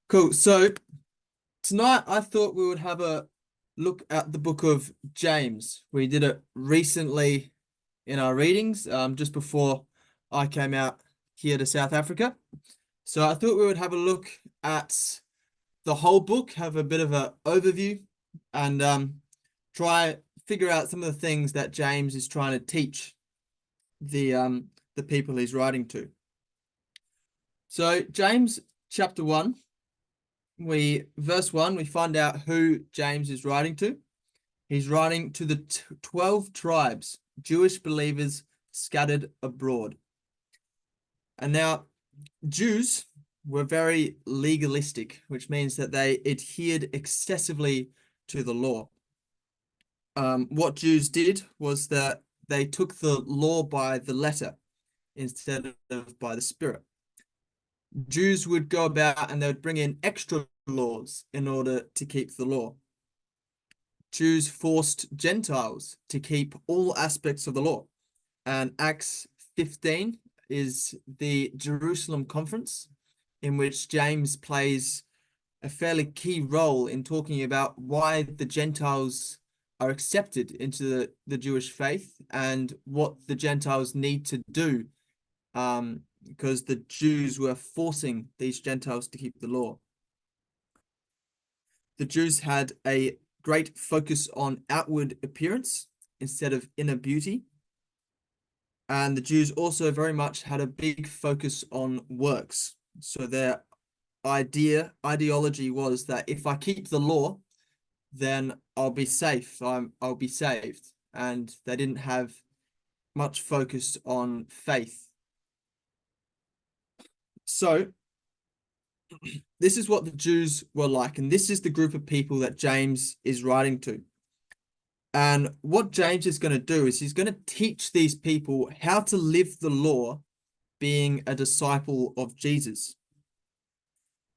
Cool. So tonight I thought we would have a look at the book of James. We did it recently in our readings, just before I came out here to South Africa. So I thought we would have a look at the whole book, have a bit of an overview, and try figure out some of the things that James is trying to teach the people he's writing to. So James chapter 1. Verse 1, we find out who James is writing to. He's writing to the 12 tribes, Jewish believers scattered abroad. And now, Jews were very legalistic, which means that they adhered excessively to the law. What Jews did was that they took the law by the letter instead of by the spirit. Jews would go about and they would bring in extra laws in order to keep the law. Jews forced Gentiles to keep all aspects of the law. And Acts 15 is the Jerusalem conference, in which James plays a fairly key role in talking about why the Gentiles are accepted into the Jewish faith and what the Gentiles need to do, because the Jews were forcing these Gentiles to keep the law. The Jews had a great focus on outward appearance instead of inner beauty. And the Jews also very much had a big focus on works. So their ideology was that if I keep the law, then I'll be safe. I'll be saved. And they didn't have much focus on faith. So this is what the Jews were like, and this is the group of people that James is writing to. And what James is going to do is he's going to teach these people how to live the law, being a disciple of Jesus.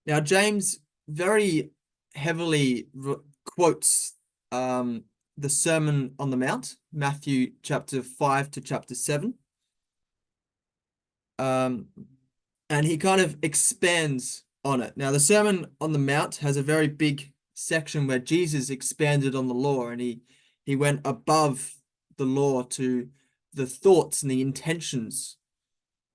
Now, James very heavily quotes the Sermon on the Mount, Matthew chapter 5 to chapter 7. And he kind of expands on it. Now, the Sermon on the Mount has a very big section where Jesus expanded on the law, and he went above the law to the thoughts and the intentions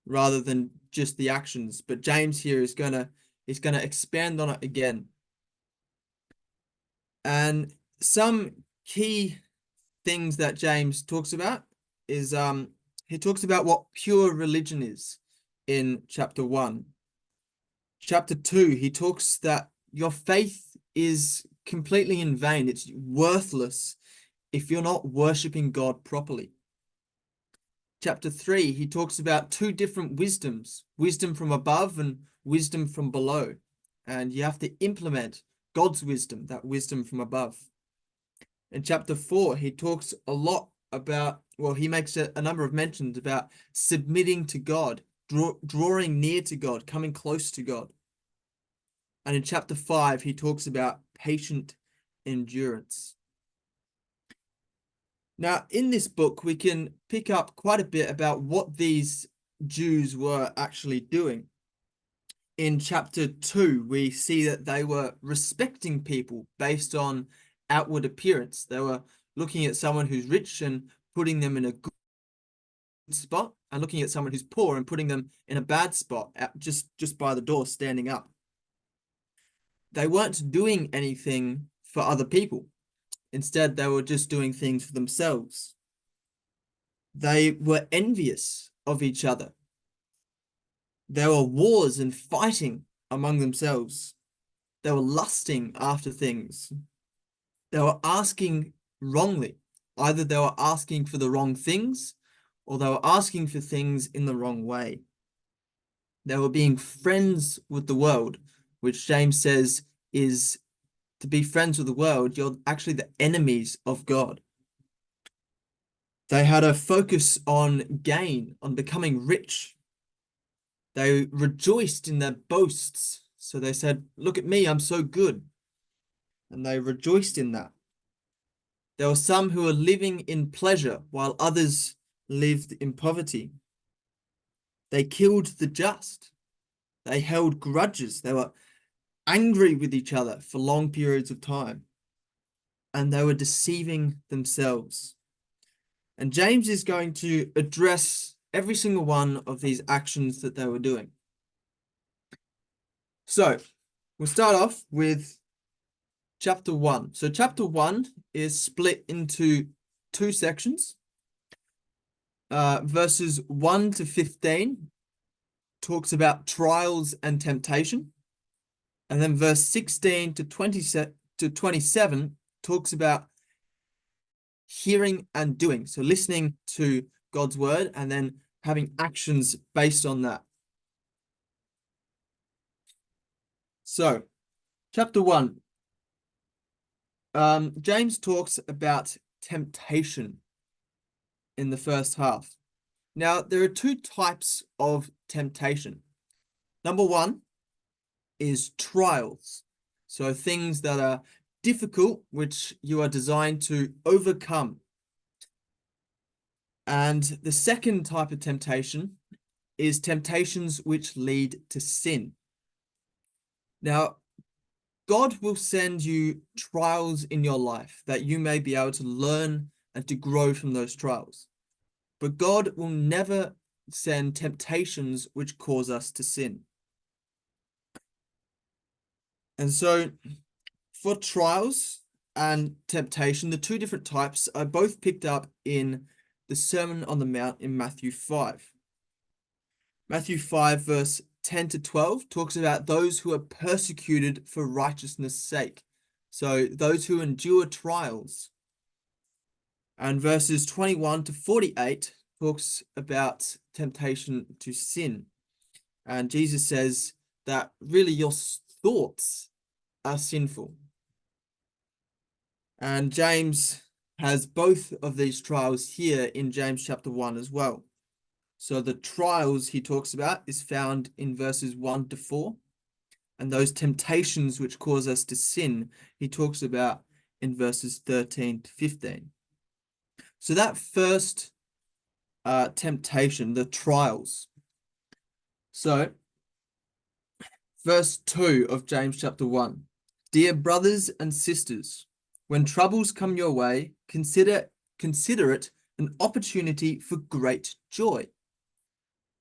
rather than just the actions. But James here is gonna expand on it again. And some key things that James talks about is he talks about what pure religion is in chapter 1. Chapter 2, he talks that your faith is completely in vain. It's worthless if you're not worshiping God properly. Chapter 3, he talks about two different wisdoms, wisdom from above and wisdom from below. And you have to implement God's wisdom, that wisdom from above. In chapter 4, he talks a lot about, well, he makes a number of mentions about submitting to God, drawing near to God, coming close to God. And in chapter 5, he talks about patient endurance. Now, in this book, we can pick up quite a bit about what these Jews were actually doing. In chapter 2, we see that they were respecting people based on outward appearance. They were looking at someone who's rich and putting them in a good spot, and looking at someone who's poor and putting them in a bad spot, just by the door, standing up. They weren't doing anything for other people. Instead, they were just doing things for themselves. They were envious of each other. There were wars and fighting among themselves. They were lusting after things. They were asking wrongly. Either they were asking for the wrong things, or they were asking for things in the wrong way. They were being friends with the world, which James says is to be friends with the world, you're actually the enemies of God. They had a focus on gain, on becoming rich. They rejoiced in their boasts. So they said, look at me, I'm so good. And they rejoiced in that. There were some who were living in pleasure while others lived in poverty. They killed the just. They held grudges. They were angry with each other for long periods of time, and they were deceiving themselves. And James is going to address every single one of these actions that they were doing. So we'll start off with chapter 1. So chapter 1 is split into two sections. Verses 1 to 15 talks about trials and temptation. And then verse 16 to 27 talks about hearing and doing. So listening to God's word and then having actions based on that. So, chapter 1. James talks about temptation in the first half. Now, there are two types of temptation. Number one is trials. So things that are difficult, which you are designed to overcome. And the second type of temptation is temptations which lead to sin. Now, God will send you trials in your life that you may be able to learn and to grow from those trials. But God will never send temptations which cause us to sin. And so for trials and temptation, the two different types are both picked up in the Sermon on the Mount in Matthew 5. Matthew 5 verse 10 to 12 talks about those who are persecuted for righteousness' sake. So those who endure trials. And verses 21 to 48 talks about temptation to sin. And Jesus says that really your thoughts are sinful. And James has both of these trials here in James chapter 1 as well. So the trials he talks about is found in verses 1 to 4. And those temptations which cause us to sin, he talks about in verses 13 to 15. So that first temptation, the trials. So verse 2 of James chapter 1. Dear brothers and sisters, when troubles come your way, consider it an opportunity for great joy.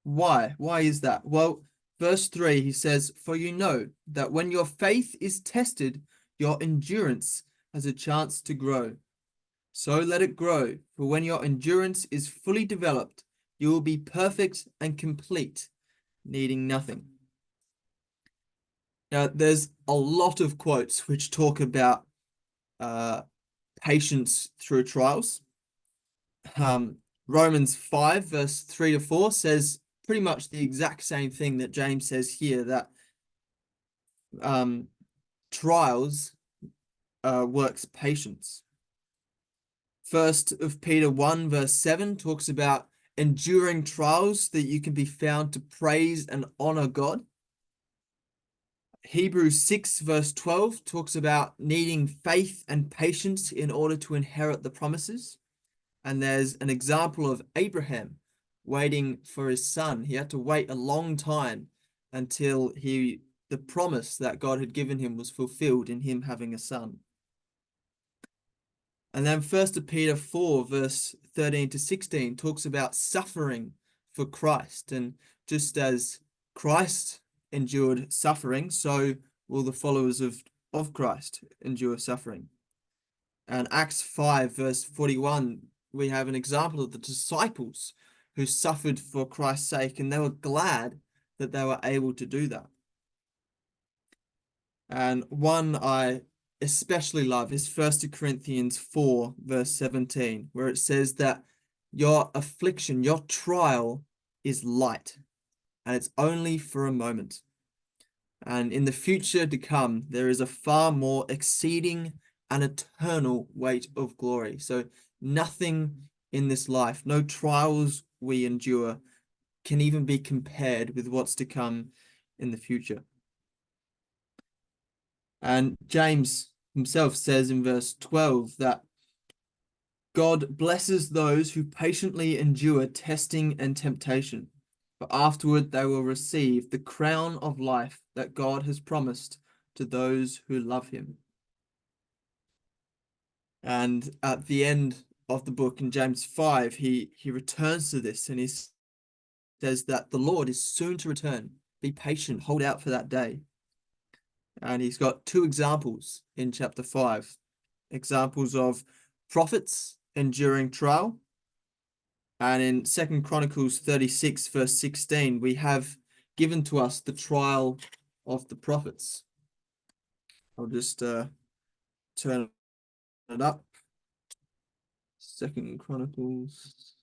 Why? Why is that? Well, verse 3, he says, for you know that when your faith is tested, your endurance has a chance to grow. So let it grow, for when your endurance is fully developed, you will be perfect and complete, needing nothing. Now, there's a lot of quotes which talk about patience through trials. Romans 5 verse 3 to 4 says pretty much the exact same thing that James says here, that trials works patience. First of Peter 1 verse 7 talks about enduring trials that you can be found to praise and honor God. Hebrews 6 verse 12 talks about needing faith and patience in order to inherit the promises. And there's an example of Abraham waiting for his son. He had to wait a long time until the promise that God had given him was fulfilled in him having a son. And then 1 Peter 4 verse 13 to 16 talks about suffering for Christ. And just as Christ endured suffering, so will the followers of Christ endure suffering. And Acts 5 verse 41, we have an example of the disciples who suffered for Christ's sake, and they were glad that they were able to do that. And one I especially love is 1 Corinthians 4 verse 17, where it says that your affliction, your trial is light, and it's only for a moment. And in the future to come, there is a far more exceeding and eternal weight of glory. So nothing in this life, no trials we endure, can even be compared with what's to come in the future. And James himself says in verse 12 that God blesses those who patiently endure testing and temptation, for afterward they will receive the crown of life that God has promised to those who love him. And at the end of the book in James 5, he returns to this and he says that the Lord is soon to return. Be patient, hold out for that day. And he's got two examples in chapter 5, examples of prophets enduring trial. And in 2 Chronicles 36, verse 16, we have given to us the trial of the prophets. I'll just turn it up. 2 Chronicles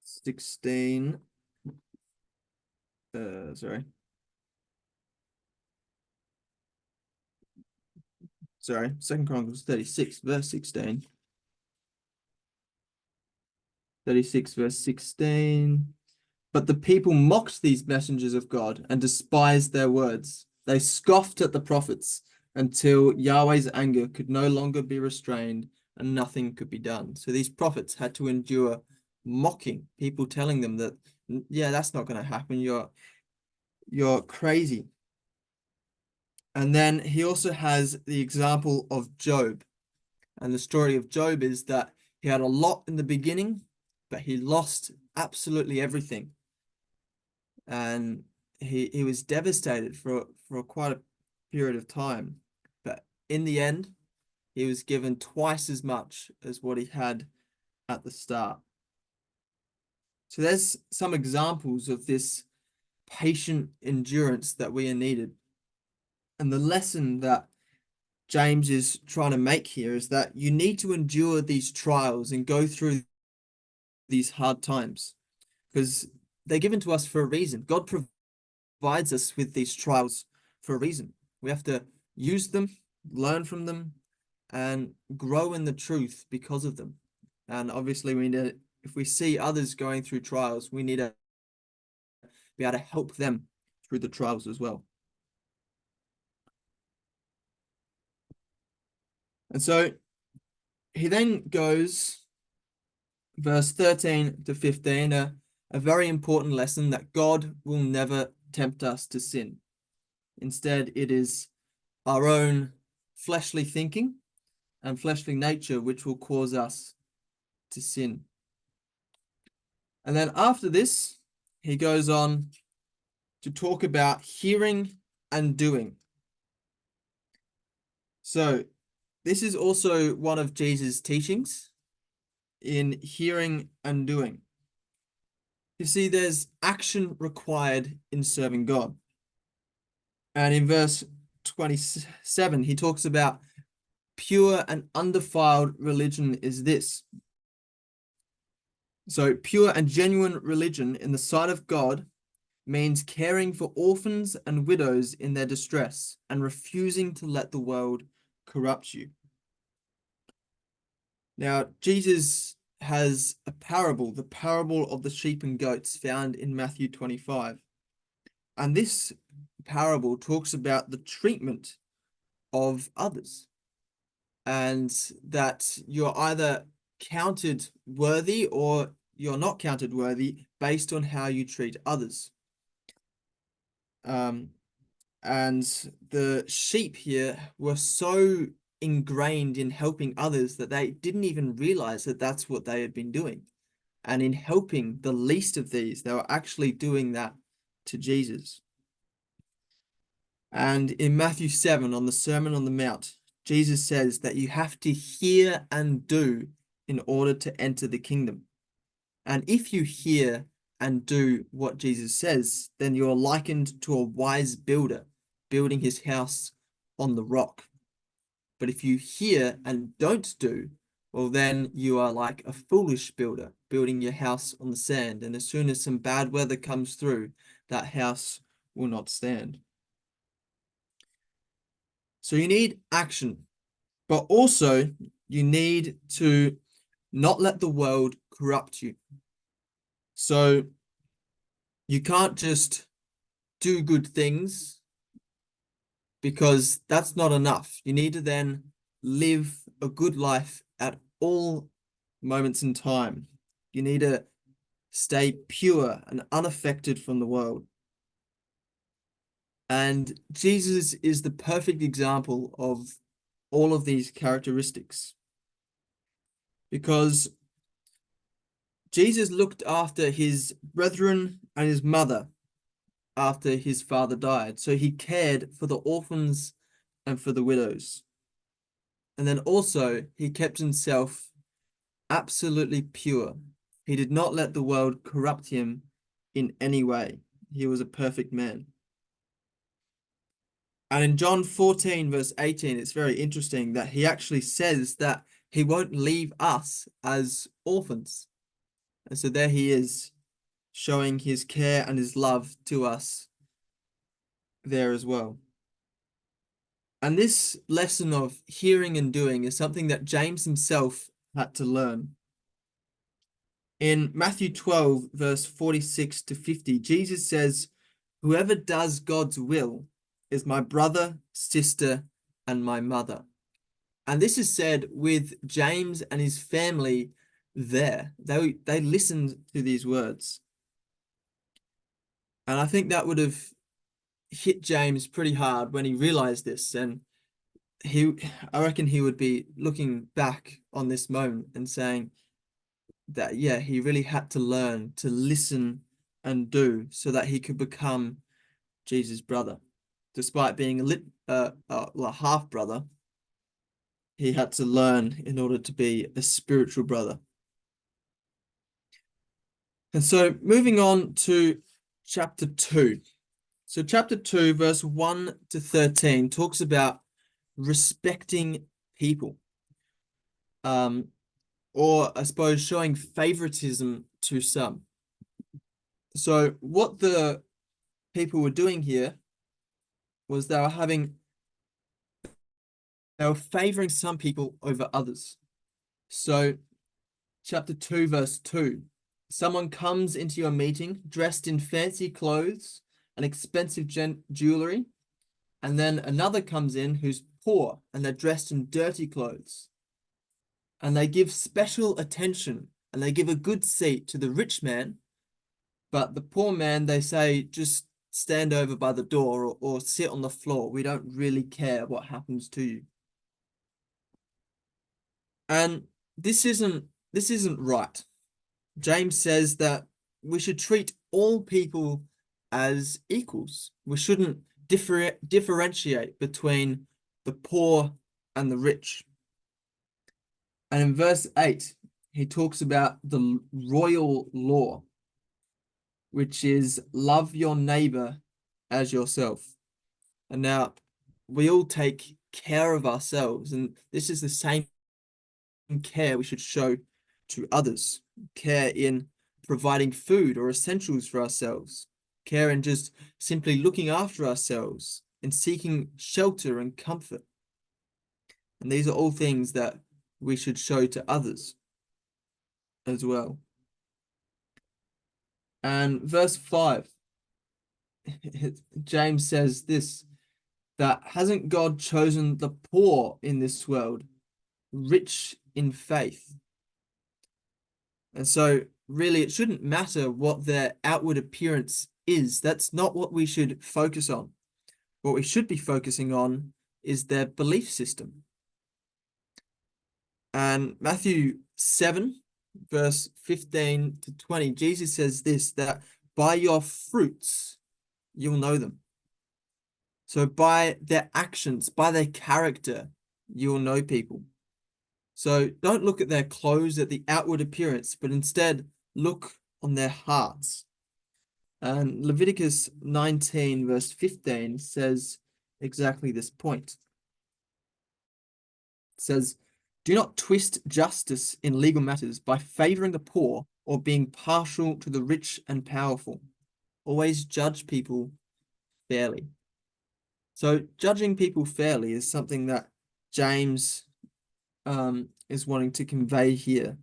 16. Sorry, 2 Chronicles 36, verse 16. 36, verse 16. But the people mocked these messengers of God and despised their words. They scoffed at the prophets until Yahweh's anger could no longer be restrained and nothing could be done. So these prophets had to endure mocking, people telling them that, yeah, that's not going to happen. You're crazy. And then he also has the example of Job. And the story of Job is that he had a lot in the beginning, but he lost absolutely everything. And he was devastated for quite a period of time. But in the end, he was given twice as much as what he had at the start. So there's some examples of this patient endurance that we are needed. And the lesson that James is trying to make here is that you need to endure these trials and go through these hard times because they're given to us for a reason. God provides us with these trials for a reason. We have to use them, learn from them, and grow in the truth because of them. And obviously, if we see others going through trials, we need to be able to help them through the trials as well. And so he then goes, verse 13 to 15, a very important lesson that God will never tempt us to sin. Instead, it is our own fleshly thinking and fleshly nature which will cause us to sin. And then after this, he goes on to talk about hearing and doing. So this is also one of Jesus' teachings in hearing and doing. You see, there's action required in serving God. And in verse 27, he talks about pure and undefiled religion is this. So pure and genuine religion in the sight of God means caring for orphans and widows in their distress and refusing to let the world corrupt you. Now, Jesus has a parable, the parable of the sheep and goats found in Matthew 25. And this parable talks about the treatment of others and that you're either counted worthy or you're not counted worthy based on how you treat others. And the sheep here were so ingrained in helping others that they didn't even realize that that's what they had been doing. And in helping the least of these, they were actually doing that to Jesus. And in Matthew 7, on the Sermon on the Mount, Jesus says that you have to hear and do in order to enter the kingdom. And if you hear and do what Jesus says, then you're likened to a wise builder building his house on the rock. But if you hear and don't do, well, then you are like a foolish builder building your house on the sand. And as soon as some bad weather comes through, that house will not stand. So you need action, but also you need to not let the world corrupt you. So you can't just do good things because that's not enough. You need to then live a good life at all moments in time. You need to stay pure and unaffected from the world. And Jesus is the perfect example of all of these characteristics because Jesus looked after his brethren and his mother after his father died. So he cared for the orphans and for the widows. And then also he kept himself absolutely pure. He did not let the world corrupt him in any way. He was a perfect man. And in John 14, verse 18, it's very interesting that he actually says that he won't leave us as orphans. And so there he is, showing his care and his love to us there as well. And this lesson of hearing and doing is something that James himself had to learn. In Matthew 12, verse 46 to 50, Jesus says, "Whoever does God's will is my brother, sister, and my mother." And this is said with James and his family there. They listened to these words. And I think that would have hit James pretty hard when he realized this. And I reckon he would be looking back on this moment and saying that, yeah, he really had to learn to listen and do so that he could become Jesus' brother. Despite being a half brother, he had to learn in order to be a spiritual brother. And so moving on to chapter 2. So chapter 2, verse 1 to 13 talks about respecting people. Or I suppose showing favoritism to some. So what the people were doing here was they were favoring some people over others. So chapter 2, verse 2, someone comes into your meeting dressed in fancy clothes and expensive jewelry, and then another comes in who's poor and they're dressed in dirty clothes. And they give special attention and they give a good seat to the rich man, but the poor man, they say, just stand over by the door or sit on the floor. We don't really care what happens to you. And this isn't right. James says that we should treat all people as equals. We shouldn't differentiate between the poor and the rich. And in verse 8, he talks about the royal law, which is love your neighbor as yourself. And now we all take care of ourselves, and this is the same care we should show to others. Care in providing food or essentials for ourselves. Care in just simply looking after ourselves and seeking shelter and comfort. And these are all things that we should show to others as well. And verse 5, James says this, that hasn't God chosen the poor in this world, rich in faith? And so really it shouldn't matter what their outward appearance is. That's not what we should focus on. What we should be focusing on is their belief system. And Matthew 7, verse 15 to 20, Jesus says this, that by your fruits, you'll know them. So by their actions, by their character, you'll know people. So don't look at their clothes, at the outward appearance, but instead look on their hearts. And Leviticus 19, verse 15 says exactly this point. It says, do not twist justice in legal matters by favoring the poor or being partial to the rich and powerful. Always judge people fairly. So judging people fairly is something that James is wanting to convey here.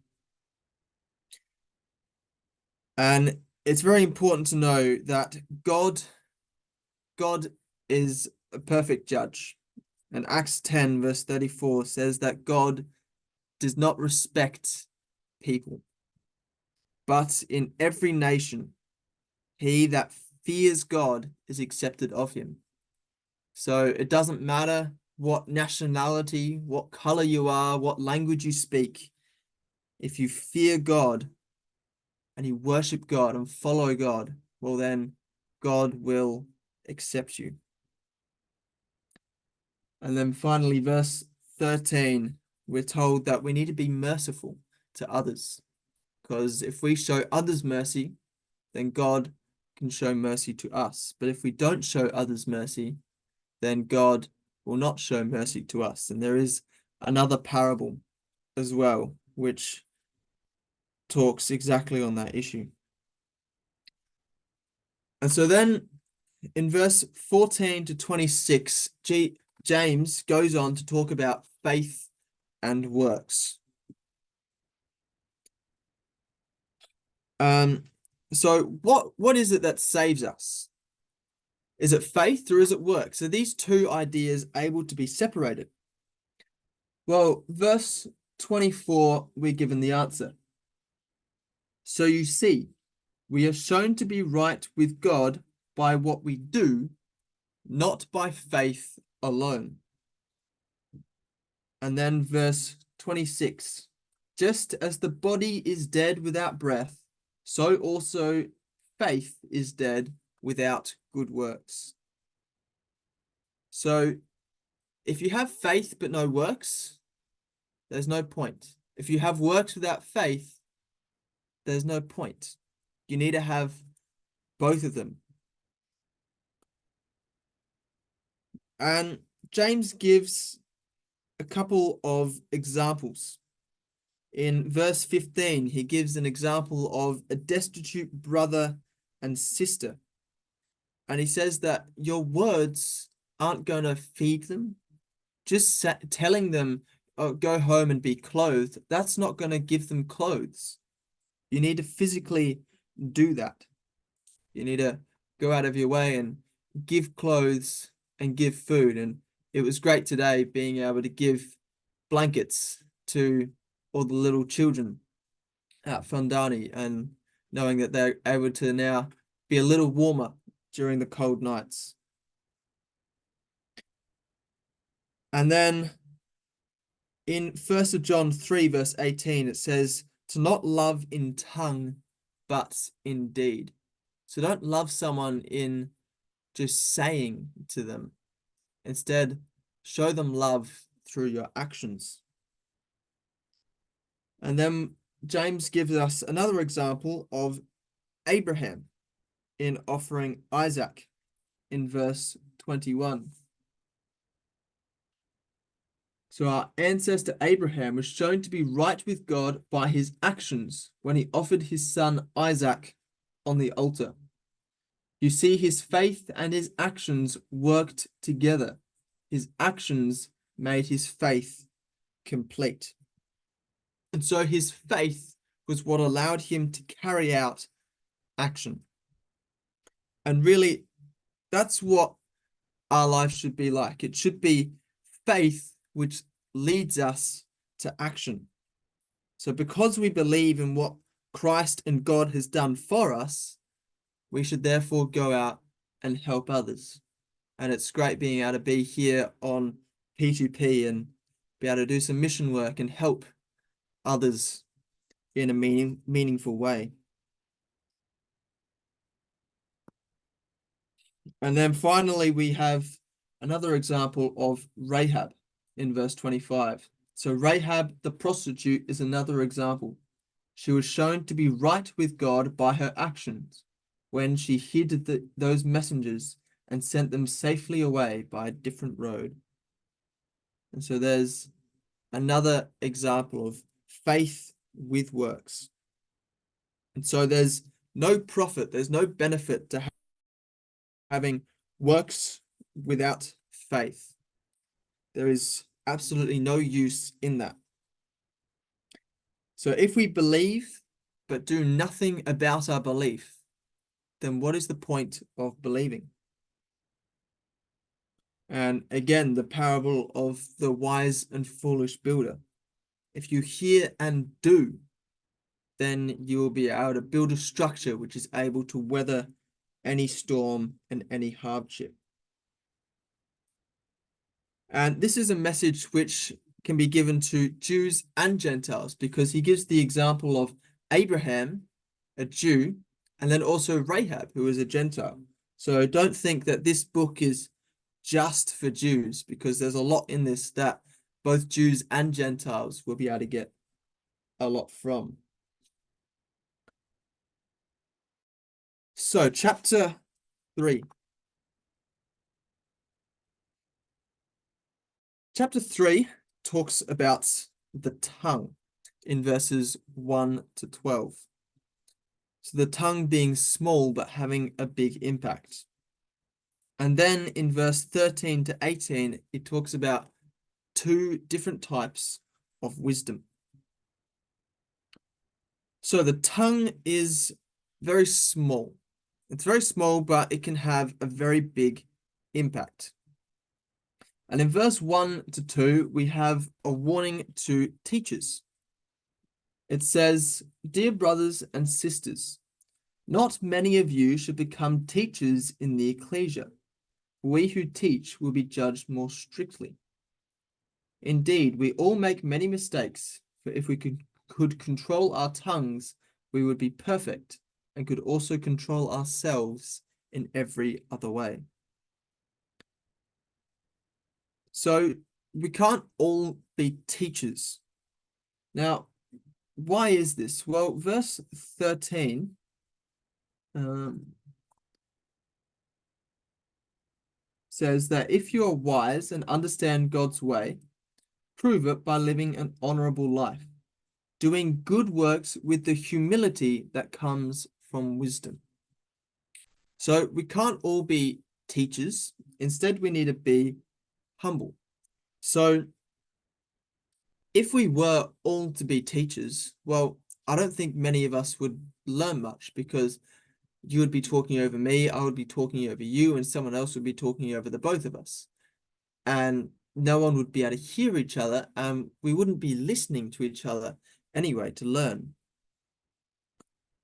And it's very important to know that God is a perfect judge. And Acts 10, verse 34 says that God does not respect people, but in every nation, he that fears God is accepted of him. So it doesn't matter what nationality, what color you are, what language you speak. If you fear God and you worship God and follow God, well, then God will accept you. And then finally, verse 13, we're told that we need to be merciful to others, because if we show others mercy, then God can show mercy to us. But if we don't show others mercy, then God will not show mercy to us. And there is another parable as well, which talks exactly on that issue. And so then in verse 14 to 26, James goes on to talk about faith and works. So what is it that saves us? Is it faith or is it work? So these two ideas able to be separated? Well, verse 24, we're given the answer. So you see, we are shown to be right with God by what we do, not by faith alone. And then verse 26, just as the body is dead without breath, so also faith is dead without good works. So if you have faith but no works, there's no point. If you have works without faith, there's no point. You need to have both of them. And James gives a couple of examples. In verse 15, he gives an example of a destitute brother and sister. And he says that your words aren't going to feed them. Just telling them, oh, go home and be clothed, that's not going to give them clothes. You need to physically do that. You need to go out of your way and give clothes and give food. And it was great today being able to give blankets to all the little children at Fundani and knowing that they're able to now be a little warmer during the cold nights. And then in 1 John 3, verse 18, it says, to not love in tongue, but in deed. So don't love someone in just saying to them. Instead, show them love through your actions. And then James gives us another example of Abraham in offering Isaac in verse 21. So our ancestor Abraham was shown to be right with God by his actions when he offered his son Isaac on the altar. You see, his faith and his actions worked together. His actions made his faith complete. And so his faith was what allowed him to carry out action. And really, that's what our life should be like. It should be faith which leads us to action. So because we believe in what Christ and God has done for us, we should therefore go out and help others. And it's great being able to be here on P2P and be able to do some mission work and help others in a meaningful way. And then finally, we have another example of Rahab in verse 25. So Rahab, the prostitute, is another example. She was shown to be right with God by her actions when she hid those messengers and sent them safely away by a different road. And so there's another example of faith with works. And so there's no profit, there's no benefit to having works without faith. There is absolutely no use in that. So if we believe but do nothing about our belief, then what is the point of believing? And again, the parable of the wise and foolish builder. If you hear and do, then you will be able to build a structure which is able to weather any storm and any hardship. And this is a message which can be given to Jews and Gentiles, because he gives the example of Abraham, a Jew, and then also Rahab, who is a Gentile. So don't think that this book is just for Jews, because there's a lot in this that both Jews and Gentiles will be able to get a lot from. So chapter 3. Chapter 3 talks about the tongue in verses 1 to 12. So the tongue being small but having a big impact. And then in verse 13 to 18, it talks about two different types of wisdom. So the tongue is very small. It's very small, but it can have a very big impact. And in verse 1 to 2, we have a warning to teachers. It says, "Dear brothers and sisters, not many of you should become teachers in the ecclesia. We who teach will be judged more strictly. Indeed, we all make many mistakes, for if we could control our tongues, we would be perfect and could also control ourselves in every other way." So we can't all be teachers. Now, why is this? Well, verse 13 says that if you are wise and understand God's way, prove it by living an honorable life, doing good works with the humility that comes from wisdom. So we can't all be teachers. Instead, we need to be humble. So if we were all to be teachers, well, I don't think many of us would learn much, because you would be talking over me, I would be talking over you, and someone else would be talking over the both of us. And no one would be able to hear each other, and we wouldn't be listening to each other anyway to learn.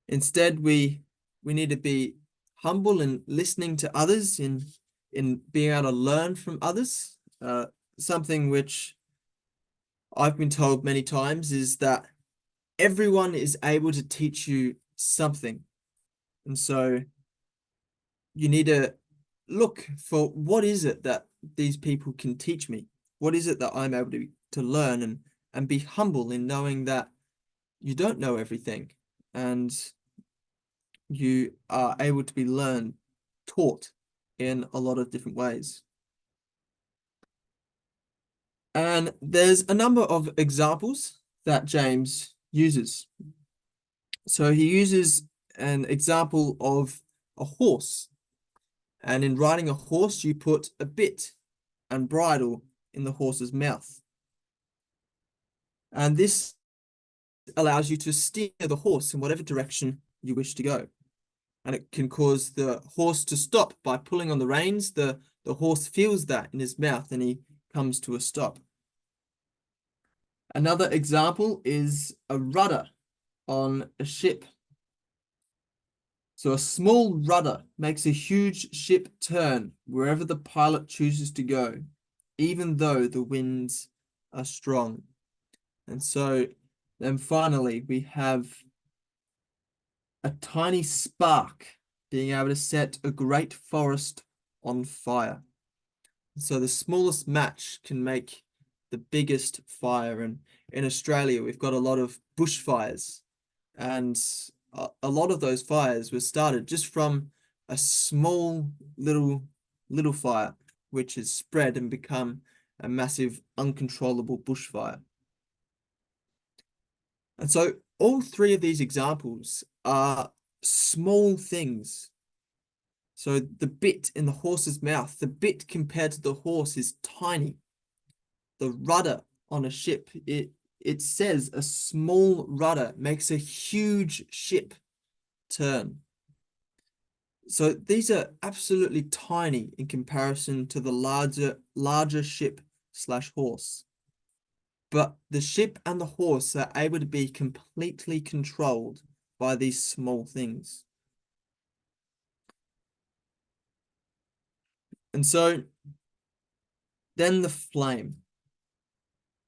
Instead, we need to be humble and listening to others, in being able to learn from others. Something which I've been told many times is that everyone is able to teach you something. And so you need to look for, what is it that these people can teach me? What is it that I'm able to learn, and be humble in knowing that you don't know everything, and you are able to be taught in a lot of different ways. And there's a number of examples that James uses. So he uses an example of a horse. And in riding a horse, you put a bit and bridle in the horse's mouth. And this allows you to steer the horse in whatever direction you wish to go. And it can cause the horse to stop by pulling on the reins. The horse feels that in his mouth, and he comes to a stop. Another example is a rudder on a ship. So a small rudder makes a huge ship turn wherever the pilot chooses to go, even though the winds are strong. And so then finally, we have a tiny spark being able to set a great forest on fire. So the smallest match can make the biggest fire. And in Australia, we've got a lot of bushfires, and a lot of those fires were started just from a small little fire, which has spread and become a massive uncontrollable bushfire. And so all three of these examples are small things. So the bit in the horse's mouth, the bit compared to the horse is tiny. The rudder on a ship, it says a small rudder makes a huge ship turn. So these are absolutely tiny in comparison to the larger ship / horse. But the ship and the horse are able to be completely controlled by these small things. And so then the flame.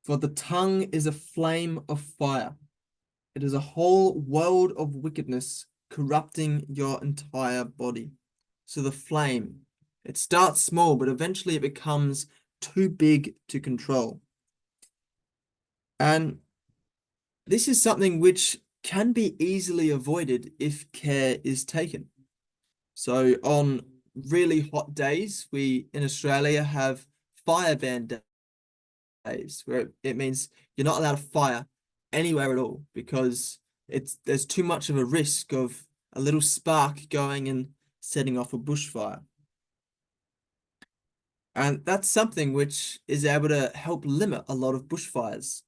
For the tongue is a flame of fire. It is a whole world of wickedness corrupting your entire body. So the flame, it starts small, but eventually it becomes too big to control. And this is something which can be easily avoided if care is taken. So on really hot days, we in Australia have fire ban days, where it means you're not allowed to fire anywhere at all because there's too much of a risk of a little spark going and setting off a bushfire. And that's something which is able to help limit a lot of bushfires.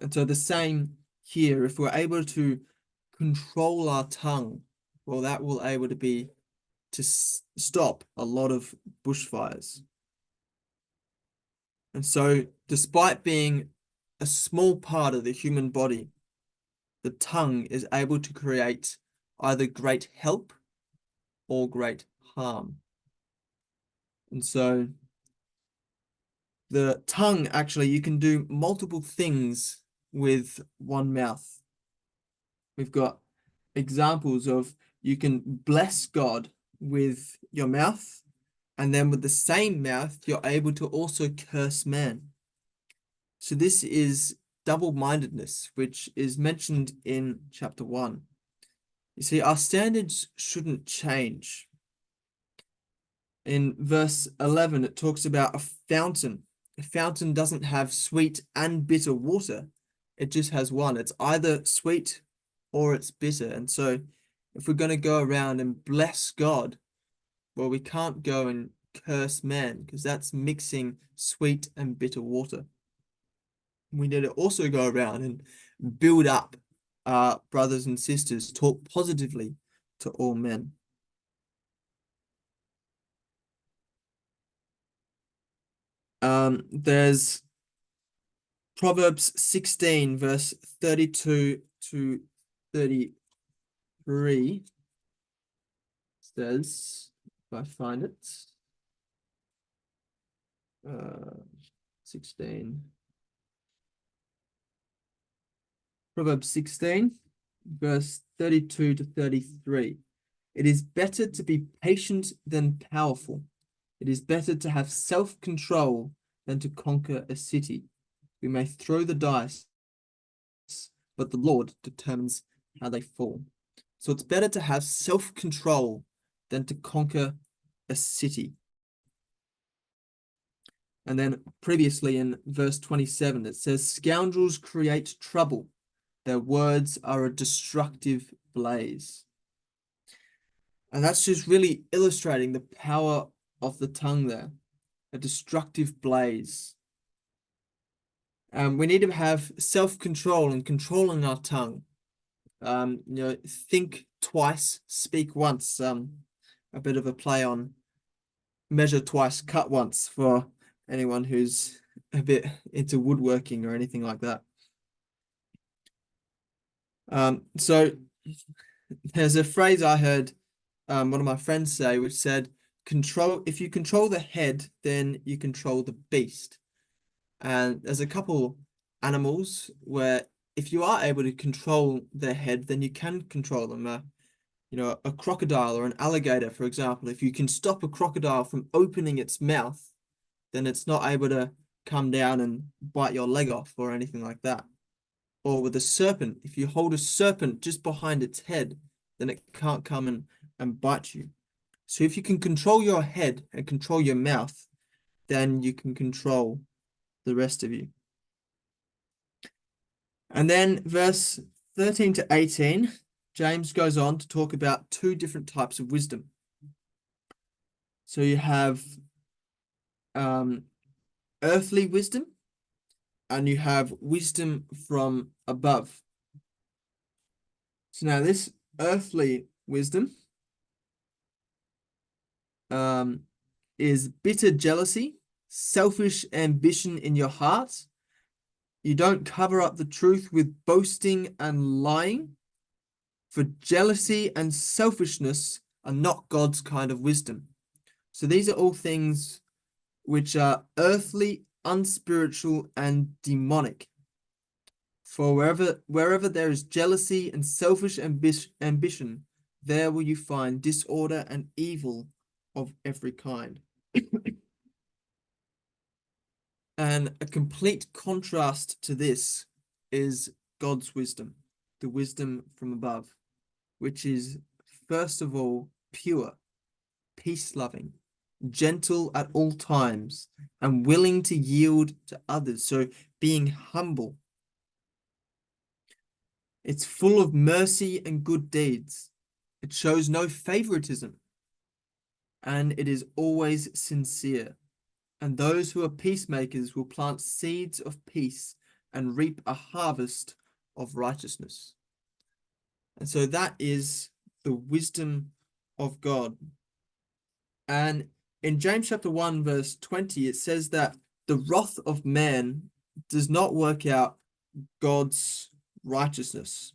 And so the same here, if we're able to control our tongue, well, that will able to be to stop a lot of bushfires. And so, despite being a small part of the human body, the tongue is able to create either great help or great harm. And so, the tongue actually, you can do multiple things with one mouth. We've got examples of you can bless God with your mouth, and then with the same mouth, you're able to also curse man. So this is double-mindedness, which is mentioned in chapter 1. You see, our standards shouldn't change. In verse 11, it talks about a fountain. A fountain doesn't have sweet and bitter water. It just has one. It's either sweet or it's bitter. And so if we're going to go around and bless God, well, we can't go and curse man because that's mixing sweet and bitter water. We need to also go around and build up our brothers and sisters, talk positively to all men. There's Proverbs 16, verse 32 to 33 says, if I find it, 16. Proverbs 16, verse 32 to 33. It is better to be patient than powerful. It is better to have self-control than to conquer a city. We may throw the dice, but the Lord determines how they fall. So it's better to have self-control than to conquer a city. And then previously in verse 27, it says, scoundrels create trouble. Their words are a destructive blaze. And that's just really illustrating the power of the tongue there, a destructive blaze. We need to have self-control and controlling our tongue. Think twice, speak once. A bit of a play on measure twice, cut once for anyone who's a bit into woodworking or anything like that. So there's a phrase I heard one of my friends say, which said, if you control the head, then you control the beast. And there's a couple animals where if you are able to control their head, then you can control them. A crocodile or an alligator, for example, if you can stop a crocodile from opening its mouth, then it's not able to come down and bite your leg off or anything like that. Or with a serpent, if you hold a serpent just behind its head, then it can't come and bite you. So if you can control your head and control your mouth, then you can control the rest of you. And then verse 13 to 18, James goes on to talk about two different types of wisdom. So you have earthly wisdom and you have wisdom from above. So now this earthly wisdom is bitter jealousy, selfish ambition in your heart, You don't cover up the truth with boasting and lying, for jealousy and selfishness are not God's kind of wisdom. So these are all things which are earthly, unspiritual, and demonic. For wherever there is jealousy and selfish ambition, there will you find disorder and evil of every kind. And a complete contrast to this is God's wisdom, the wisdom from above, which is first of all pure, peace-loving, gentle at all times, and willing to yield to others. So being humble. It's full of mercy and good deeds. It shows no favoritism, and it is always sincere. And those who are peacemakers will plant seeds of peace and reap a harvest of righteousness. And so that is the wisdom of God. And in James chapter 1, verse 20, it says that the wrath of man does not work out God's righteousness.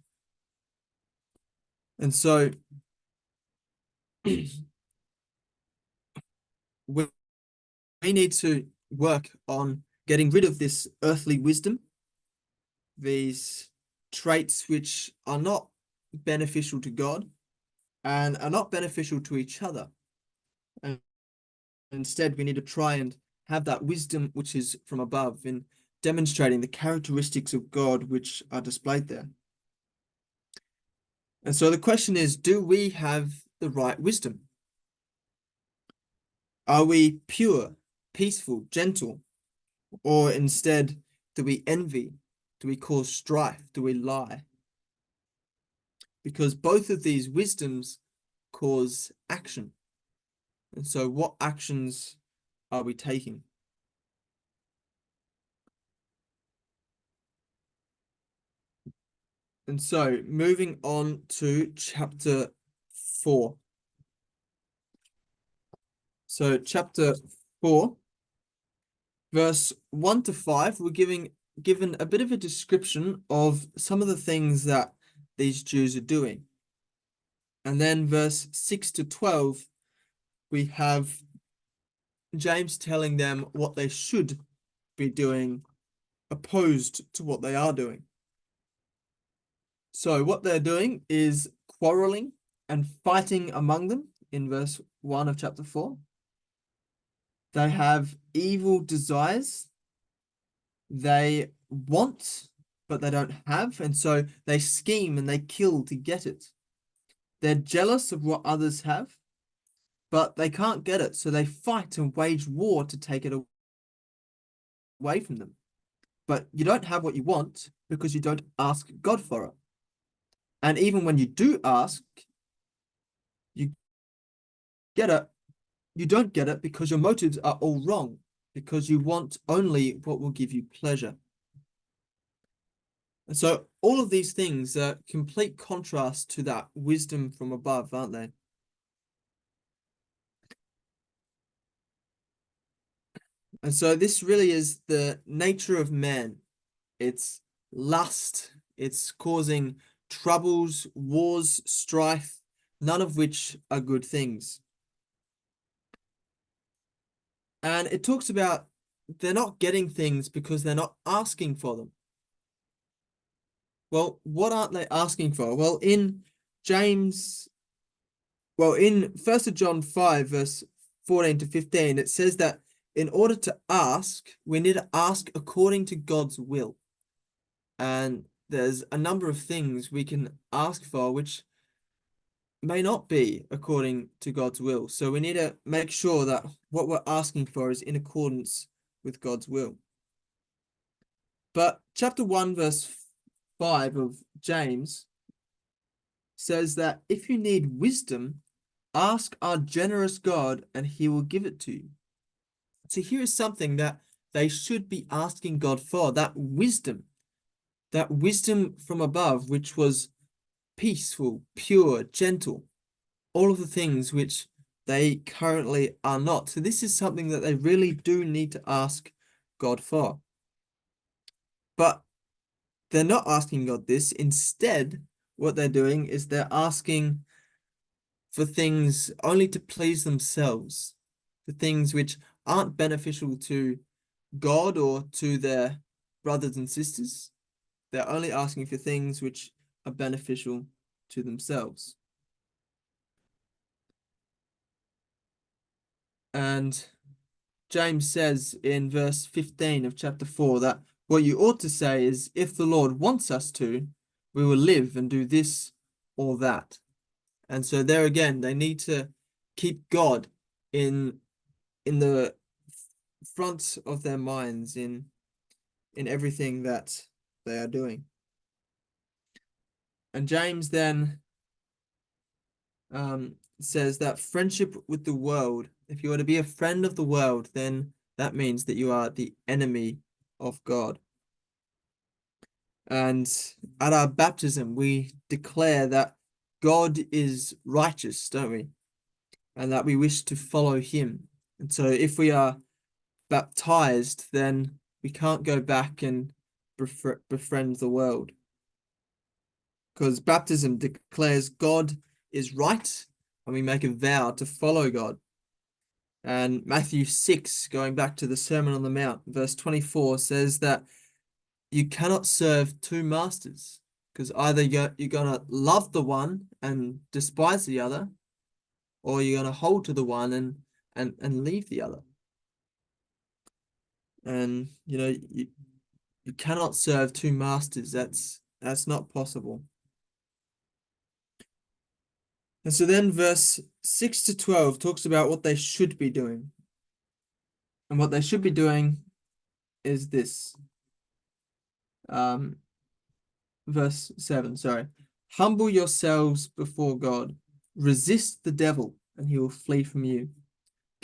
And so we need to work on getting rid of this earthly wisdom, these traits which are not beneficial to God and are not beneficial to each other. And instead, we need to try and have that wisdom which is from above in demonstrating the characteristics of God which are displayed there. And so the question is, do we have the right wisdom? Are we pure, peaceful, gentle? Or instead, do we envy? Do we cause strife? Do we lie? Because both of these wisdoms cause action. And so what actions are we taking? And so moving on to chapter 4. So chapter 4, verse 1 to 5, we're given a bit of a description of some of the things that these Jews are doing. And then verse 6 to 12, we have James telling them what they should be doing opposed to what they are doing. So what they're doing is quarreling and fighting among them in verse 1 of chapter 4. They have evil desires. They want, but they don't have, and so they scheme and they kill to get it. They're jealous of what others have, but they can't get it, so they fight and wage war to take it away from them. But you don't have what you want because you don't ask God for it. And even when you do ask, you get it, you don't get it because your motives are all wrong, because you want only what will give you pleasure. And so all of these things are complete contrast to that wisdom from above, aren't they? And so this really is the nature of man. It's lust, it's causing troubles, wars, strife, none of which are good things. And it talks about they're not getting things because they're not asking for them. Well, what aren't they asking for? Well, in 1 John 5, verse 14 to 15, it says that in order to ask, we need to ask according to God's will. And there's a number of things we can ask for which may not be according to God's will. So we need to make sure that what we're asking for is in accordance with God's will. But chapter 1, verse 5 of James says that if you need wisdom, ask our generous God and he will give it to you. So here is something that they should be asking God for, that wisdom from above, which was peaceful, pure, gentle, all of the things which they currently are not. So this is something that they really do need to ask God for. But they're not asking God this. Instead, what they're doing is they're asking for things only to please themselves, for things which aren't beneficial to God or to their brothers and sisters. They're only asking for things which are beneficial to themselves. And James says in verse 15 of chapter 4 that what you ought to say is, if the Lord wants us to, we will live and do this or that. And so there again, they need to keep God in the front of their minds in everything that they are doing. And James then says that friendship with the world, if you are to be a friend of the world, then that means that you are the enemy of God. And at our baptism, we declare that God is righteous, don't we? And that we wish to follow him. And so if we are baptized, then we can't go back and befriend the world. Because baptism declares God is right, and we make a vow to follow God. And Matthew 6, going back to the Sermon on the Mount, verse 24 says that you cannot serve two masters, because either you're going to love the one and despise the other, or you're going to hold to the one and leave the other. And you cannot serve two masters. That's not possible. And so then verse 6 to 12 talks about what they should be doing. And what they should be doing is this. Verse 7, sorry. Humble yourselves before God. Resist the devil, and he will flee from you.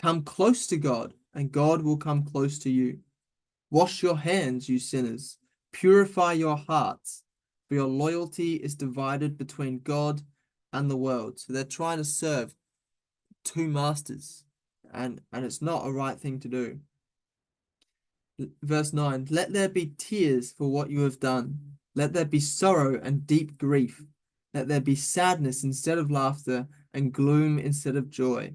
Come close to God, and God will come close to you. Wash your hands, you sinners. Purify your hearts, for your loyalty is divided between God and the world. So they're trying to serve two masters, and it's not a right thing to do. Verse 9, let there be tears for what you have done. Let there be sorrow and deep grief. Let there be sadness instead of laughter and gloom instead of joy.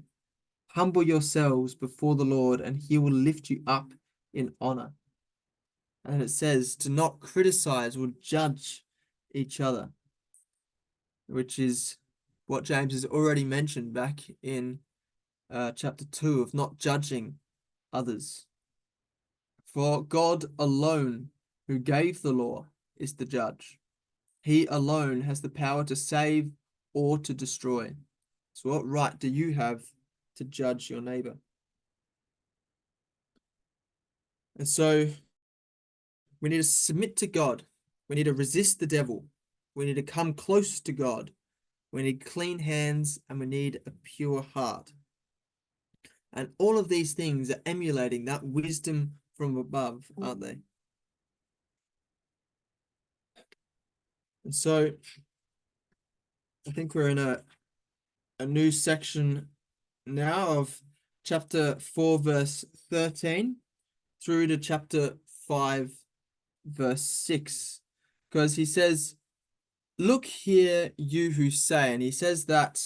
Humble yourselves before the Lord, and he will lift you up in honor. And it says to not criticize or judge each other, which is what James has already mentioned back in chapter 2 of not judging others. For God alone, who gave the law, is the judge. He alone has the power to save or to destroy. So what right do you have to judge your neighbor? And so we need to submit to God. We need to resist the devil. We need to come close to God. We need clean hands, and we need a pure heart. And all of these things are emulating that wisdom from above, aren't they? And so I think we're in a new section now of chapter 4, verse 13 through to chapter 5, verse 6. Because he says, look here, you who say, and he says that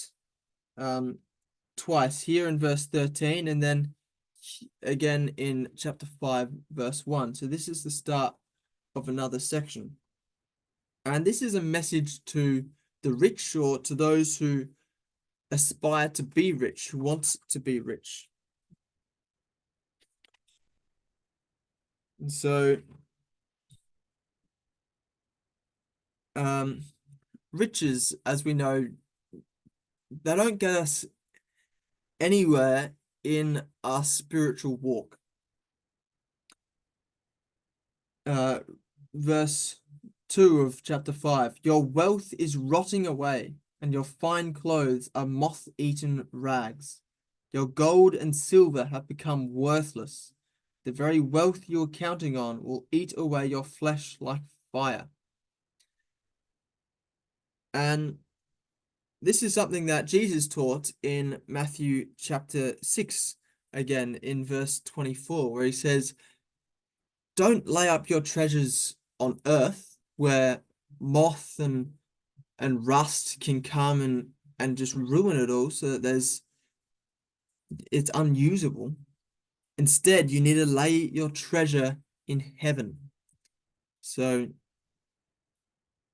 twice here in verse 13 and then again in chapter 5, verse 1. So this is the start of another section. And this is a message to the rich, or to those who aspire to be rich, who want to be rich. And so riches, as we know, they don't get us anywhere in our spiritual walk. Verse 2 of chapter 5, your wealth is rotting away, and your fine clothes are moth-eaten rags. Your gold and silver have become worthless. The very wealth you are counting on will eat away your flesh like fire. And this is something that Jesus taught in Matthew chapter 6, again in verse 24, where he says, don't lay up your treasures on earth where moth and rust can come and just ruin it all so that it's unusable. Instead, you need to lay your treasure in heaven. So,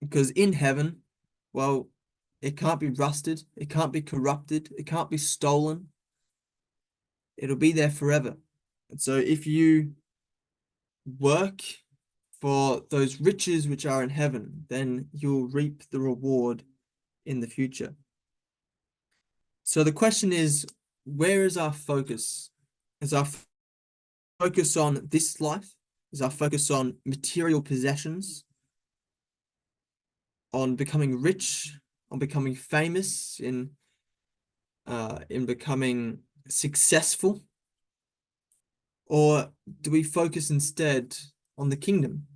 because in heaven, well, it can't be rusted, it can't be corrupted, it can't be stolen. It'll be there forever. And so if you work for those riches which are in heaven, then you'll reap the reward in the future. So the question is, where is our focus? Is our focus on this life? Is our focus on material possessions, on becoming rich, on becoming famous, in becoming successful? Or do we focus instead on the kingdom,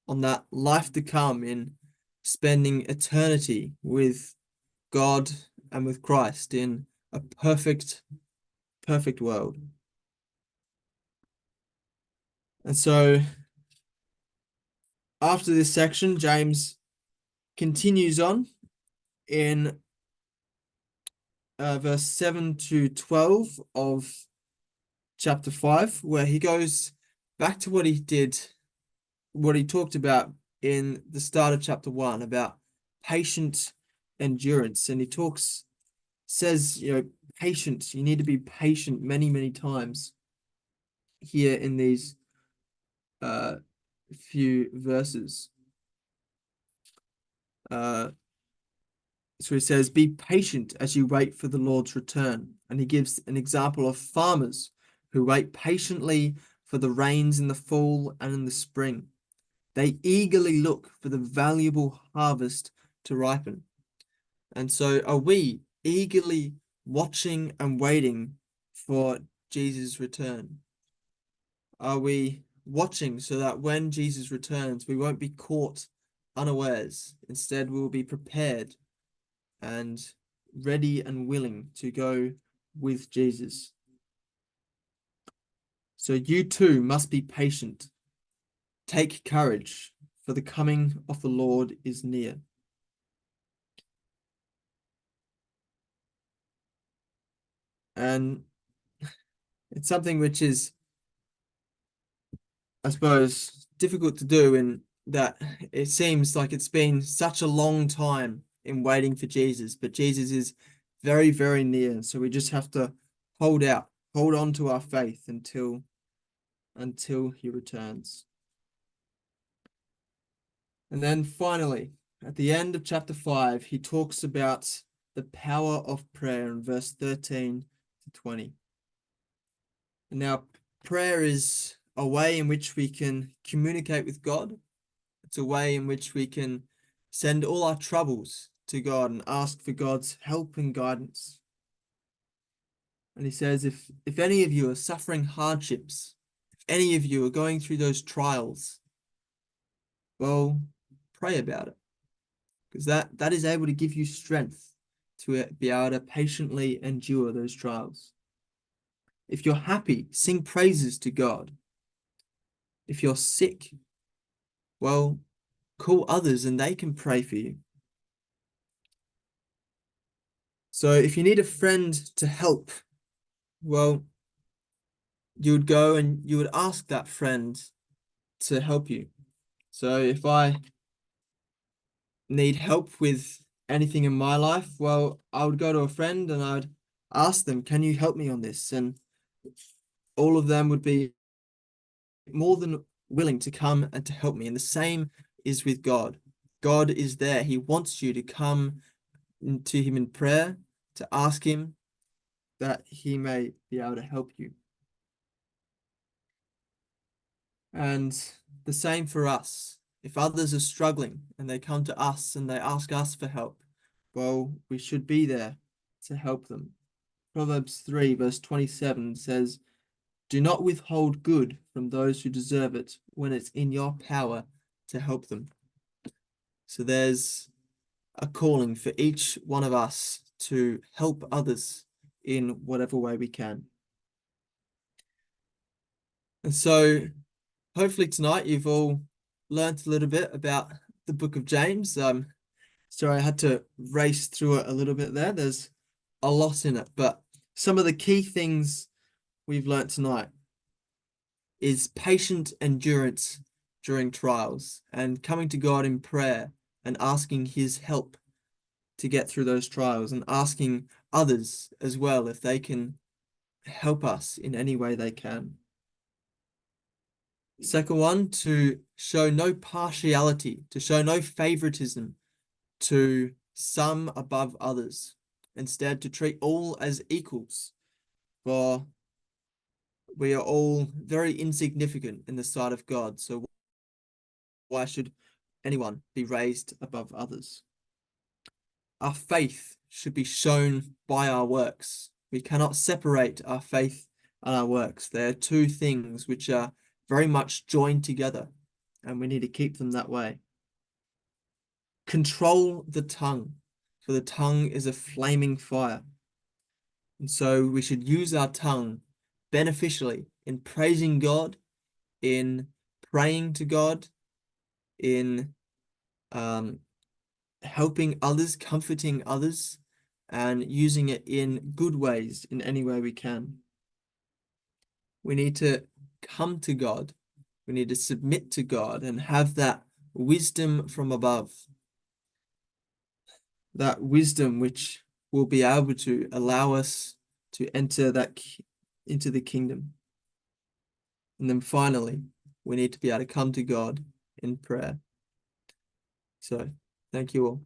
on that life to come, in spending eternity with God and with Christ in a perfect world? And so after this section, James continues on in verse 7 to 12 of chapter 5, where he goes back to what he talked about in the start of chapter 1 about patient endurance. And says, patient, you need to be patient many times here in these uh, few verses. So he says, be patient as you wait for the Lord's return. And he gives an example of farmers who wait patiently for the rains in the fall and in the spring. They eagerly look for the valuable harvest to ripen. And so are we eagerly watching and waiting for Jesus' return? Are we watching so that when Jesus returns, we won't be caught unawares? Instead, we will be prepared and ready and willing to go with Jesus. So you too must be patient. Take courage, for the coming of the Lord is near. And it's something which is, I suppose, difficult to do in that it seems like it's been such a long time in waiting for Jesus, but Jesus is very near. So we just have to hold on to our faith until he returns. And then finally, at the end of chapter 5, he talks about the power of prayer in verse 13 to 20. And now, prayer is a way in which we can communicate with God. It's a way in which we can send all our troubles to God and ask for God's help and guidance. And he says, if any of you are suffering hardships, if any of you are going through those trials, well, pray about it, because that is able to give you strength to be able to patiently endure those trials. If you're happy, sing praises to God. If you're sick, well, call others and they can pray for you. So if you need a friend to help, well, you would go and you would ask that friend to help you. So if I need help with anything in my life, well, I would go to a friend and I would ask them, can you help me on this? And all of them would be more than willing to come and to help me. And the same is with God. God is there. He wants you to come to him in prayer, to ask him that he may be able to help you. And the same for us. If others are struggling and they come to us and they ask us for help, well, we should be there to help them. Proverbs 3, verse 27 says, do not withhold good from those who deserve it when it's in your power to help them. So there's a calling for each one of us to help others in whatever way we can. And so hopefully tonight you've all learnt a little bit about the book of James. Sorry, I had to race through it a little bit there. There's a lot in it, but some of the key things we've learnt tonight is patient endurance during trials and coming to God in prayer and asking his help to get through those trials and asking others as well if they can help us in any way they can. Second one, to show no partiality, to show no favoritism to some above others. Instead, to treat all as equals, for we are all very insignificant in the sight of God. So why should anyone be raised above others? Our faith should be shown by our works. We cannot separate our faith and our works. They are two things which are very much joined together, and we need to keep them that way. Control the tongue, for the tongue is a flaming fire. And so we should use our tongue beneficially in praising God, in praying to God, in helping others, comforting others, and using it in good ways in any way we can. We need to come to God. We need to submit to God and have that wisdom from above. That wisdom which will be able to allow us to enter into the kingdom. And then finally, we need to be able to come to God in prayer. So, thank you all.